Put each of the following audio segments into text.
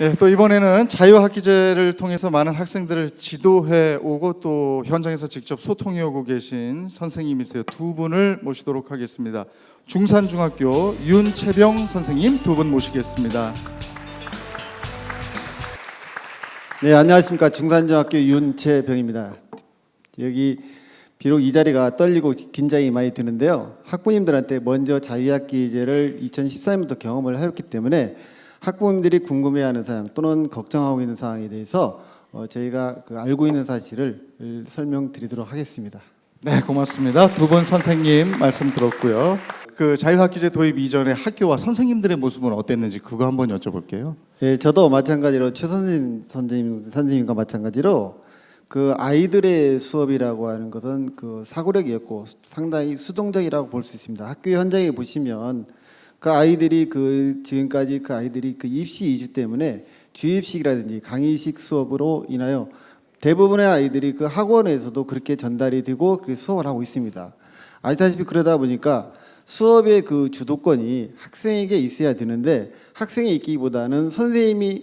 네, 또 이번에는 자유학기제를 통해서 많은 학생들을 지도해 오고 또 현장에서 직접 소통해 오고 계신 선생님이세요. 두 분을 모시도록 하겠습니다. 중산중학교 윤채병 선생님 두 분 모시겠습니다. 네, 안녕하십니까. 중산중학교 윤채병입니다. 여기 비록 이 자리가 떨리고 긴장이 많이 드는데요. 학부모님들한테 먼저 자유학기제를 2014년부터 경험을 하였기 때문에 학부모님들이 궁금해하는 사항 또는 걱정하고 있는 사항에 대해서 저희가 알고 있는 사실을 설명드리도록 하겠습니다. 네, 고맙습니다. 두 분 선생님 말씀 들었고요. 그 자유학기제 도입 이전에 학교와 선생님들의 모습은 어땠는지 그거 한번 여쭤볼게요. 예, 저도 마찬가지로 선생님과 마찬가지로 그 아이들의 수업이라고 하는 것은 그 사고력이었고 상당히 수동적이라고 볼 수 있습니다. 학교 현장에 보시면 그 아이들이 지금까지 그 아이들이 그 입시 이주 때문에 주입식이라든지 강의식 수업으로 인하여 대부분의 아이들이 그 학원에서도 그렇게 전달이 되고 그렇게 수업을 하고 있습니다. 아시다시피 그러다 보니까 수업의 그 주도권이 학생에게 있어야 되는데 학생이 있기보다는 선생님에게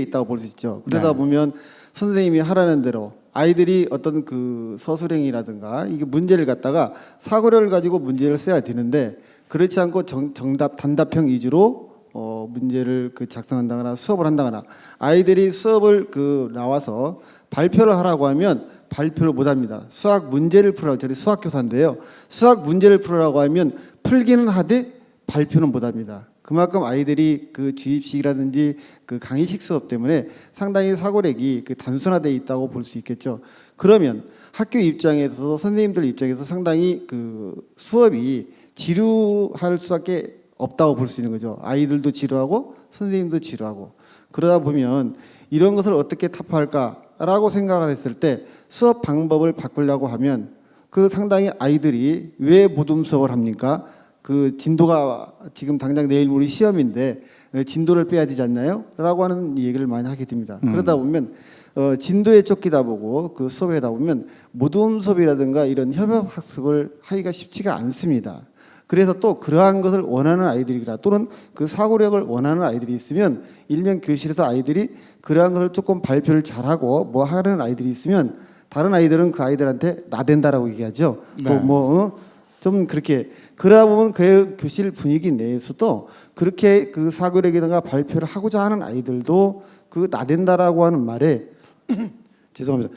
있다고 볼 수 있죠. 그러다 보면 선생님이 하라는 대로 아이들이 어떤 그 서술행위라든가 이게 문제를 갖다가 사고력을 가지고 문제를 써야 되는데 그렇지 않고 정답 단답형 위주로 문제를 작성한다거나 수업을 한다거나 아이들이 수업을 나와서 발표를 하라고 하면 발표를 못 합니다. 수학 문제를 풀라고 저희 수학 교사인데요. 수학 문제를 풀으라고 하면 풀기는 하되 발표는 못 합니다. 그만큼 아이들이 그 주입식이라든지 그 강의식 수업 때문에 상당히 사고력이 단순화되어 있다고 볼 수 있겠죠. 그러면 학교 입장에서 선생님들 입장에서 상당히 그 수업이 지루할 수밖에 없다고 볼 수 있는 거죠. 아이들도 지루하고 선생님도 지루하고 그러다 보면 이런 것을 어떻게 타파할까라고 생각을 했을 때 수업 방법을 바꾸려고 하면 그 상당히 아이들이 왜 모둠 수업을 합니까? 그 진도가 지금 당장 내일 모레 시험인데 진도를 빼야 되지 않나요? 라고 하는 얘기를 많이 하게 됩니다. 그러다 보면 진도에 쫓기다 보고 그 수업에 하다 보면 모둠 수업이라든가 이런 협업 학습을 하기가 쉽지가 않습니다. 그래서 또 그러한 것을 원하는 아이들이라 또는 그 사고력을 원하는 아이들이 있으면 일명 교실에서 아이들이 그러한 것을 조금 발표를 잘하고 뭐 하는 아이들이 있으면 다른 아이들은 그 아이들한테 나댄다라고 얘기하죠. 네. 또 좀 그렇게 그러다 보면 그 교실 분위기 내에서도 그렇게 그 사고력이든가 발표를 하고자 하는 아이들도 그 나댄다라고 하는 말에 죄송합니다.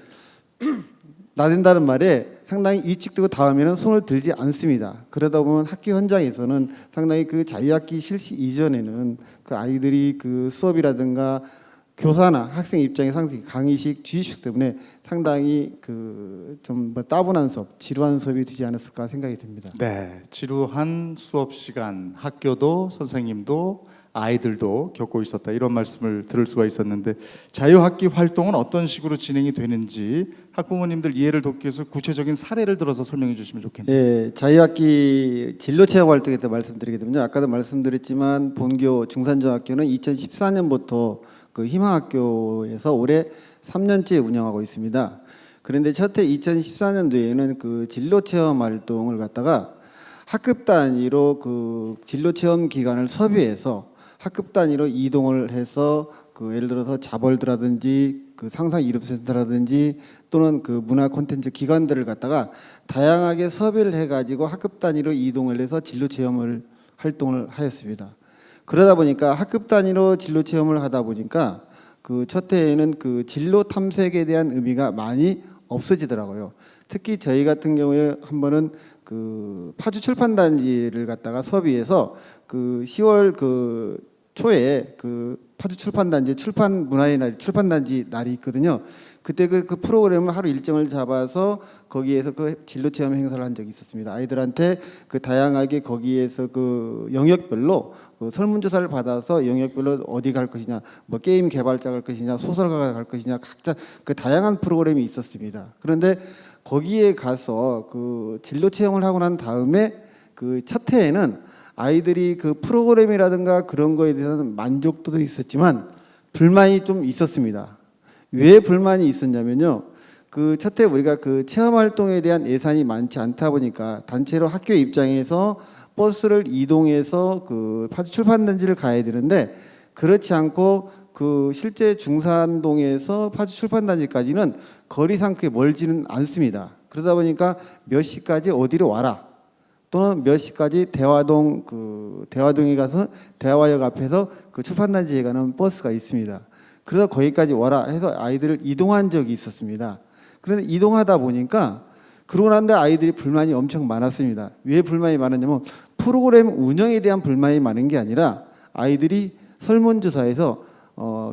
나댄다는 말에 상당히 위축되고 다음에는 손을 들지 않습니다. 그러다 보면 학교 현장에서는 상당히 그 자유학기 실시 이전에는 그 아이들이 그 수업이라든가 교사나 학생 입장에 상당히 강의식, 주의식 때문에 상당히 좀 따분한 수업, 지루한 수업이 되지 않았을까 생각이 듭니다. 네, 지루한 수업 시간 학교도 선생님도 아이들도 겪고 있었다 이런 말씀을 들을 수가 있었는데 자유학기 활동은 어떤 식으로 진행이 되는지 학부모님들 이해를 돕기 위해서 구체적인 사례를 들어서 설명해 주시면 좋겠네요. 네, 자유학기 진로체험 활동에 대해 말씀드리게 되면요. 아까도 말씀드렸지만 본교 중산중학교는 2014년부터 그 희망학교에서 올해 3년째 운영하고 있습니다. 그런데 첫해 2014년도에는 그 진로체험 활동을 갖다가 학급 단위로 그 진로체험 기간을 섭외해서 학급 단위로 이동을 해서 예를 들어서 자벌드라든지 그 상상 이룹센터라든지 또는 그 문화 콘텐츠 기관들을 갖다가 다양하게 섭외를 해가지고 학급 단위로 이동을 해서 진로 체험을 활동을 하였습니다. 그러다 보니까 학급 단위로 진로 체험을 하다 보니까 그 첫 해에는 그 진로 탐색에 대한 의미가 많이 없어지더라고요. 특히 저희 같은 경우에 한 번은 그 파주 출판단지를 갖다가 섭외해서 그 10월 초에 그 파주 출판단지 출판 문화의 날 출판단지 날이 있거든요. 그때 그 프로그램을 하루 일정을 잡아서 거기에서 그 진로 체험 행사를 한 적이 있었습니다. 아이들한테 그 다양하게 거기에서 그 영역별로 그 설문조사를 받아서 영역별로 어디 갈 것이냐, 뭐 게임 개발자 갈 것이냐, 소설가가 갈 것이냐 각자 그 다양한 프로그램이 있었습니다. 그런데 거기에 가서 그 진로 체험을 하고 난 다음에 그 첫 해에는 아이들이 그 프로그램이라든가 그런 거에 대해서는 만족도도 있었지만 불만이 좀 있었습니다. 왜 불만이 있었냐면요. 그 첫 해 우리가 그 체험 활동에 대한 예산이 많지 않다 보니까 단체로 학교 입장에서 버스를 이동해서 그 파주 출판단지를 가야 되는데 그렇지 않고 그 실제 중산동에서 파주 출판단지까지는 거리상 그렇게 멀지는 않습니다. 그러다 보니까 몇 시까지 어디로 와라, 또는 몇 시까지 대화동에 가서 대화역 앞에서 그 출판단지에 가는 버스가 있습니다. 그래서 거기까지 와라 해서 아이들을 이동한 적이 있었습니다. 그런데 이동하다 보니까 그러고 난데 아이들이 불만이 엄청 많았습니다. 왜 불만이 많았냐면 프로그램 운영에 대한 불만이 많은 게 아니라 아이들이 설문조사에서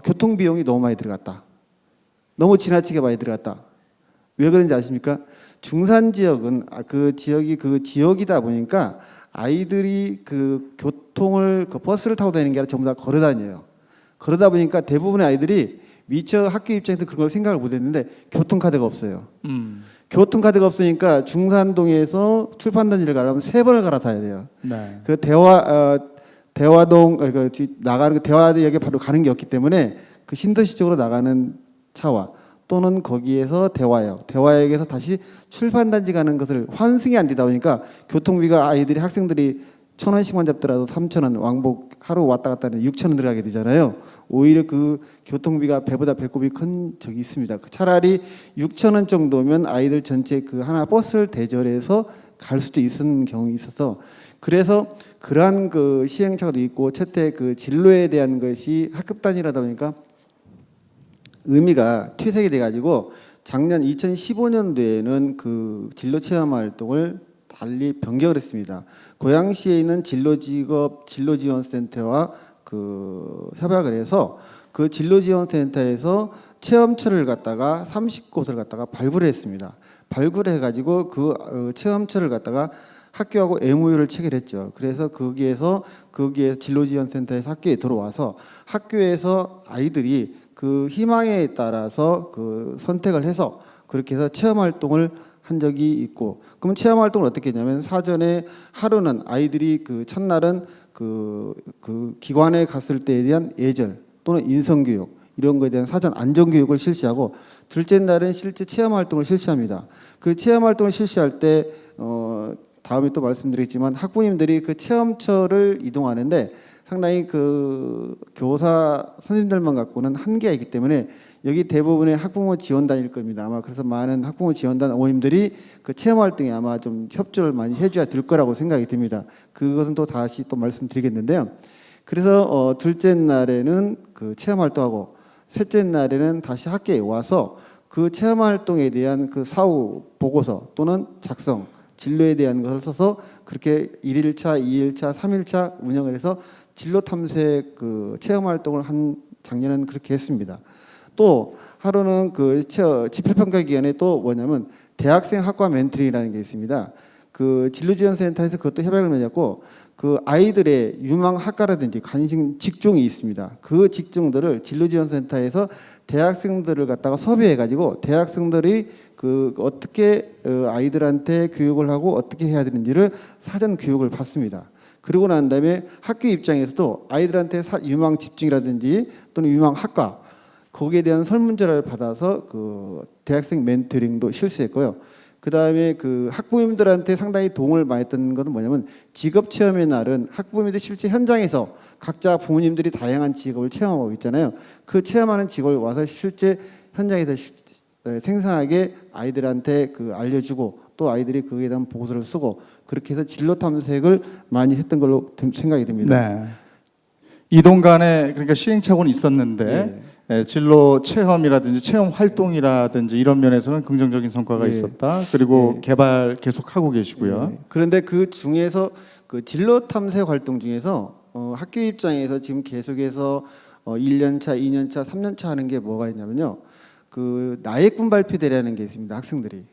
교통 비용이 너무 많이 들어갔다, 너무 지나치게 많이 들어갔다. 왜 그런지 아십니까? 중산 지역은 그 지역이 그 지역이다 보니까 아이들이 그 교통을 그 버스를 타고 다니는 게 아니라 전부 다 걸어 다녀요. 그러다 보니까 대부분의 아이들이 미처 학교 입장에서 그런 걸 생각을 못 했는데 교통카드가 없어요. 교통카드가 없으니까 중산동에서 출판단지를 가려면 3번을 갈아타야 돼요. 네. 그 대화동 나가는 그 대화역에 바로 가는 게 없기 때문에 그 신도시 쪽으로 나가는 차와 또는 거기에서 대화역에서 다시 출판단지 가는 것을 환승이 안 되다 보니까 교통비가 학생들이 1,000원씩만 잡더라도 3,000원, 왕복 하루 왔다 갔다 하는 6,000원 들어가게 되잖아요. 오히려 그 교통비가 배보다 배꼽이 큰 적이 있습니다. 차라리 6,000원 정도면 아이들 전체 그 하나 버스를 대절해서 갈 수도 있는 경우가 있어서, 그래서 그러한 그 시행착오도 있고 첫째 그 진로에 대한 것이 학급 단위라다 보니까 의미가 퇴색이 돼가지고 작년 2015년도에는 그 진로 체험 활동을 달리 변경을 했습니다. 고양시에 있는 진로지원센터와 그 협약을 해서 그 진로지원센터에서 체험처를 갖다가 30곳을 갖다가 발굴을 했습니다. 발굴해 가지고 그 체험처를 갖다가 학교하고 MOU를 체결했죠. 그래서 거기에 진로지원센터에서 학교에 들어와서 학교에서 아이들이 그 희망에 따라서 그 선택을 해서 그렇게 해서 체험 활동을 한 적이 있고, 그럼 체험 활동을 어떻게 했냐면 사전에 하루는 아이들이 그 첫날은 그 기관에 갔을 때에 대한 예절 또는 인성교육 이런 거에 대한 사전 안전교육을 실시하고, 둘째 날은 실제 체험 활동을 실시합니다. 그 체험 활동을 실시할 때 다음에 또 말씀드리겠지만 학부모님들이 그 체험처를 이동하는데 상당히 그 교사 선생님들만 갖고는 한계가 있기 때문에 여기 대부분의 학부모 지원단일 겁니다. 아마 그래서 많은 학부모 지원단 어머님들이 그 체험 활동에 아마 좀 협조를 많이 해줘야 될 거라고 생각이 듭니다. 그것은 또 다시 또 말씀드리겠는데요. 그래서 둘째 날에는 그 체험 활동하고 셋째 날에는 다시 학교에 와서 그 체험 활동에 대한 그 사후 보고서 또는 작성, 진로에 대한 것을 써서 그렇게 1일차, 2일차, 3일차 운영을 해서 진로 탐색 그 체험 활동을 한 작년에는 그렇게 했습니다. 또 하루는 그 지필평가 기간에 또 뭐냐면 대학생 학과 멘토링이라는 게 있습니다. 그 진로지원센터에서 그것도 협약을 맺었고 그 아이들의 유망 학과라든지 관심 직종이 있습니다. 그 직종들을 진로지원센터에서 대학생들을 갖다가 섭외해 가지고 대학생들이 그 어떻게 아이들한테 교육을 하고 어떻게 해야 되는지를 사전 교육을 받습니다. 그러고 난 다음에 학교 입장에서도 아이들한테 유망 집중이라든지 또는 유망 학과 거기에 대한 설문조사를 받아서 그 대학생 멘토링도 실시했고요. 그 다음에 그 학부모님들한테 상당히 도움을 많이 했던 것은 뭐냐면 직업 체험의 날은 학부모님들이 실제 현장에서 각자 부모님들이 다양한 직업을 체험하고 있잖아요. 그 체험하는 직업을 와서 실제 현장에서 생생하게 아이들한테 그 알려주고 또 아이들이 거기에 대한 보고서를 쓰고 그렇게 해서 진로 탐색을 많이 했던 걸로 생각이 듭니다. 네. 이동 간에 그러니까 시행착오는 있었는데 진로 체험이라든지 체험 활동이라든지 이런 면에서는 긍정적인 성과가 있었다. 그리고 개발 계속하고 계시고요. 그런데 그 중에서 그 진로 탐색 활동 중에서 학교 입장에서 지금 계속해서 1년차, 2년차, 3년차 하는 게 뭐가 있냐면요. 그 나의꾼 발표 대회라는 게 있습니다. 학생들이.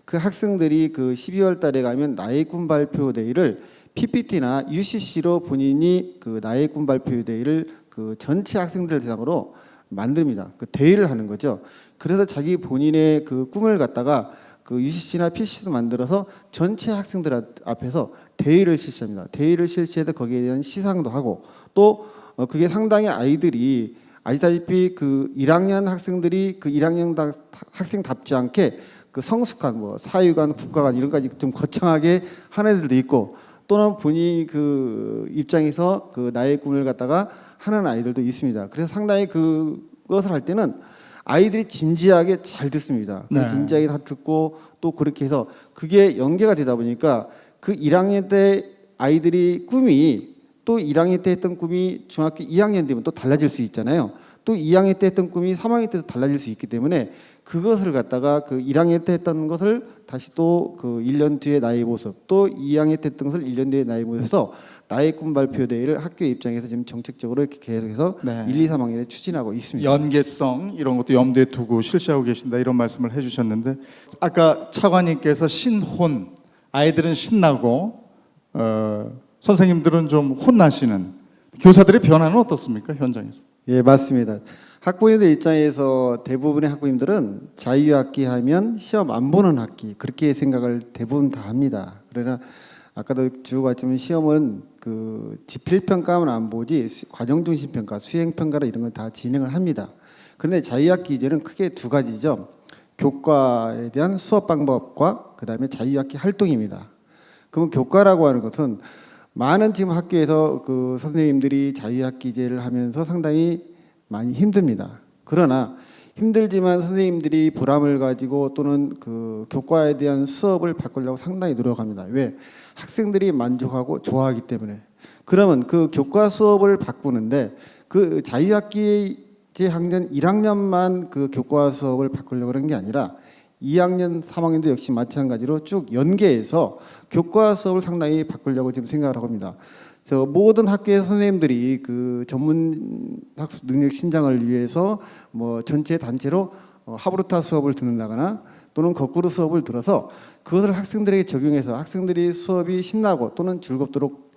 그 학생들이 그 12월 달에 가면 나의꾼 발표 대회를 PPT나 UCC로 본인이 그 나의꾼 발표 대회를 그 전체 학생들 대상으로 만듭니다. 그 대회를 하는 거죠. 그래서 자기 본인의 그 꿈을 갖다가 그 UCC나 PC도 만들어서 전체 학생들 앞에서 대회를 실시합니다. 대회를 실시해서 거기에 대한 시상도 하고 또 그게 상당히 아이들이 아시다시피 그 1학년 학생들이 그 1학년 학생답지 않게 그 성숙한 뭐 사회관, 국가관 이런 까지 좀 거창하게 하는 애들도 있고 또는 본인 그 입장에서 그 나의 꿈을 갖다가 하는 아이들도 있습니다. 그래서 상당히 그것을 할 때는 아이들이 진지하게 잘 듣습니다. 네. 진지하게 다 듣고 또 그렇게 해서 그게 연계가 되다 보니까 그 1학년 때 아이들이 꿈이 또 1학년 때 했던 꿈이 중학교 2학년 되면 또 달라질 수 있잖아요. 또 2학년 때 했던 꿈이 3학년 때도 달라질 수 있기 때문에 그것을 갖다가 그 1학년 때 했던 것을 다시 또 그 1년 뒤에 나의 모습, 또 2학년 때 했던 것을 1년 뒤에 나의 모습에서 나의 꿈 발표 대회를 학교 입장에서 지금 정책적으로 이렇게 계속해서 네. 1, 2, 3학년에 추진하고 있습니다. 연계성 이런 것도 염두에 두고 실시하고 계신다 이런 말씀을 해주셨는데 아까 차관님께서 신혼 아이들은 신나고 선생님들은 좀 혼나시는 교사들의 변화는 어떻습니까 현장에서? 예, 맞습니다. 학부모님들 입장에서 대부분의 학부모님들은 자유학기 하면 시험 안 보는 학기 그렇게 생각을 대부분 다 합니다. 그러나 아까도 주고 갔지만 시험은 그 지필평가만 안 보지 과정중심평가, 수행평가라 이런 건 다 진행을 합니다. 그런데 자유학기 이제는 크게 두 가지죠. 교과에 대한 수업 방법과 그 다음에 자유학기 활동입니다. 그러면 교과라고 하는 것은 많은 지금 학교에서 그 선생님들이 자유학기제를 하면서 상당히 많이 힘듭니다. 그러나 힘들지만 선생님들이 보람을 가지고 또는 그 교과에 대한 수업을 바꾸려고 상당히 노력합니다. 왜? 학생들이 만족하고 좋아하기 때문에. 그러면 그 교과 수업을 바꾸는데 그 자유학기제 학년 1학년만 그 교과 수업을 바꾸려고 그런 게 아니라 2학년, 3학년도 역시 마찬가지로 쭉 연계해서 교과 수업을 상당히 바꾸려고 지금 생각을 하고 있습니다. 저 모든 학교의 선생님들이 그 전문 학습 능력 신장을 위해서 뭐 전체 단체로 하브루타 수업을 듣는다거나 또는 거꾸로 수업을 들어서 그것을 학생들에게 적용해서 학생들이 수업이 신나고 또는 즐겁도록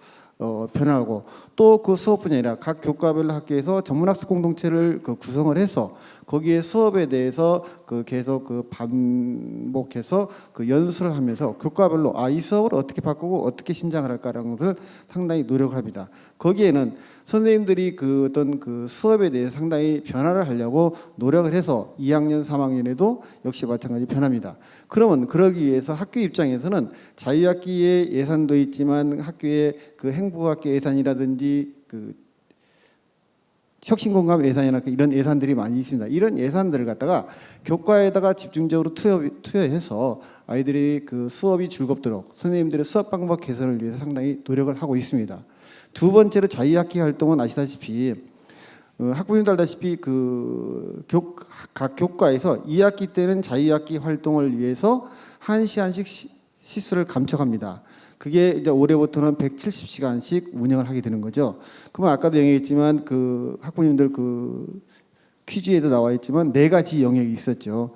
변화하고 또 그 수업뿐이 아니라 각 교과별 학교에서 전문학습 공동체를 그 구성을 해서 거기에 수업에 대해서 그 계속 그 반복해서 그 연수를 하면서 교과별로 이 수업을 어떻게 바꾸고 어떻게 신장을 할까라는 것을 상당히 노력을 합니다. 거기에는 선생님들이 그 어떤 그 수업에 대해 상당히 변화를 하려고 노력을 해서 2학년, 3학년에도 역시 마찬가지 변합니다. 그러면 그러기 위해서 학교 입장에서는 자유학기에 예산도 있지만 학교의 그 행복학교 예산이라든지 그 혁신공감 예산이나 이런 예산들이 많이 있습니다. 이런 예산들을 갖다가 교과에다가 집중적으로 투여해서 아이들이 그 수업이 즐겁도록 선생님들의 수업 방법 개선을 위해서 상당히 노력을 하고 있습니다. 두 번째로 자유학기 활동은 아시다시피 학부모님도 알다시피 각 교과에서 2학기 때는 자유학기 활동을 위해서 1시간씩 시수를 감축합니다. 그게 이제 올해부터는 170시간씩 운영을 하게 되는 거죠. 그러면 아까도 얘기했지만 그 학부모님들 그 퀴즈에도 나와 있지만 4가지 영역이 있었죠.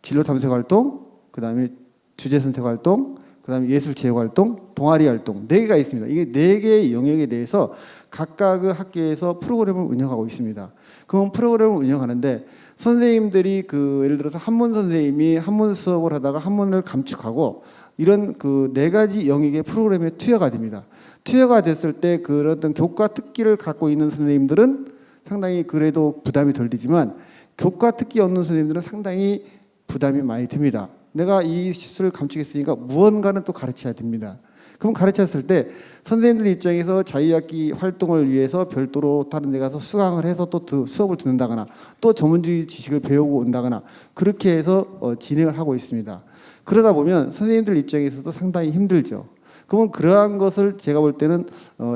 진로 탐색 활동, 그다음에 주제 선택 활동, 그다음에 예술 체육 활동, 동아리 활동 4개가 있습니다. 이게 4개의 영역에 대해서 각각 학교에서 프로그램을 운영하고 있습니다. 그럼 프로그램을 운영하는데 선생님들이 그 예를 들어서 한문 선생님이 한문 수업을 하다가 한문을 감축하고 이런 그 4가지 영역의 프로그램에 투여가 됩니다. 투여가 됐을 때 그런 어떤 교과 특기를 갖고 있는 선생님들은 상당히 그래도 부담이 덜 되지만 교과 특기 없는 선생님들은 상당히 부담이 많이 듭니다. 내가 이 실수를 감추겠으니까 무언가는 또 가르쳐야 됩니다. 그럼 가르쳤을 때 선생님들 입장에서 자유학기 활동을 위해서 별도로 다른 데 가서 수강을 해서 또 수업을 듣는다거나 또 전문적인 지식을 배우고 온다거나 그렇게 해서 진행을 하고 있습니다. 그러다 보면 선생님들 입장에서도 상당히 힘들죠. 그러면 그러한 것을 제가 볼 때는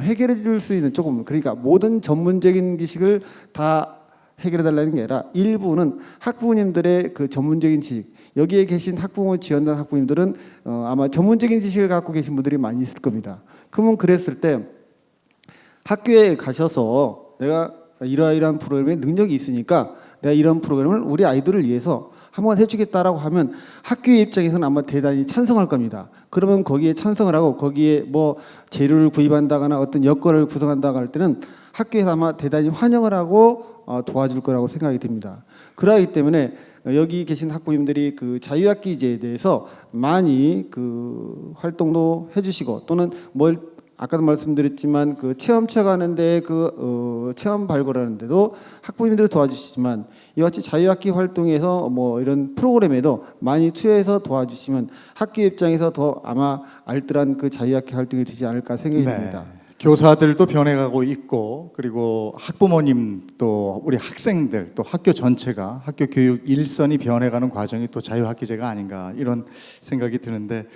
해결해 줄 수 있는 조금 그러니까 모든 전문적인 지식을 다 해결해 달라는 게 아니라 일부는 학부모님들의 그 전문적인 지식 여기에 계신 학부모 지원단 학부모님들은 아마 전문적인 지식을 갖고 계신 분들이 많이 있을 겁니다. 그러면 그랬을 때 학교에 가셔서 내가 이러이러한 프로그램에 능력이 있으니까 내가 이런 프로그램을 우리 아이들을 위해서 한번 해주겠다라고 하면 학교의 입장에서는 아마 대단히 찬성할 겁니다. 그러면 거기에 찬성을 하고 거기에 뭐 재료를 구입한다거나 어떤 여건을 구성한다고 할 때는 학교에서 아마 대단히 환영을 하고 도와줄 거라고 생각이 듭니다. 그러기 때문에 여기 계신 학부모님들이 그 자유학기제에 대해서 많이 그 활동도 해주시고 또는 뭘 아까도 말씀드렸지만 그 체험차 가는데 체험 발굴하는데도 학부모님들이 도와주시지만 이와 같이 자유학기 활동에서 뭐 이런 프로그램에도 많이 투여해서 도와주시면 학교 입장에서 더 아마 알뜰한 그 자유학기 활동이 되지 않을까 생각이 듭니다. 교사들도 변해가고 있고 그리고 학부모님 또 우리 학생들 또 학교 전체가 학교 교육 일선이 변해가는 과정이 또 자유학기제가 아닌가 이런 생각이 드는데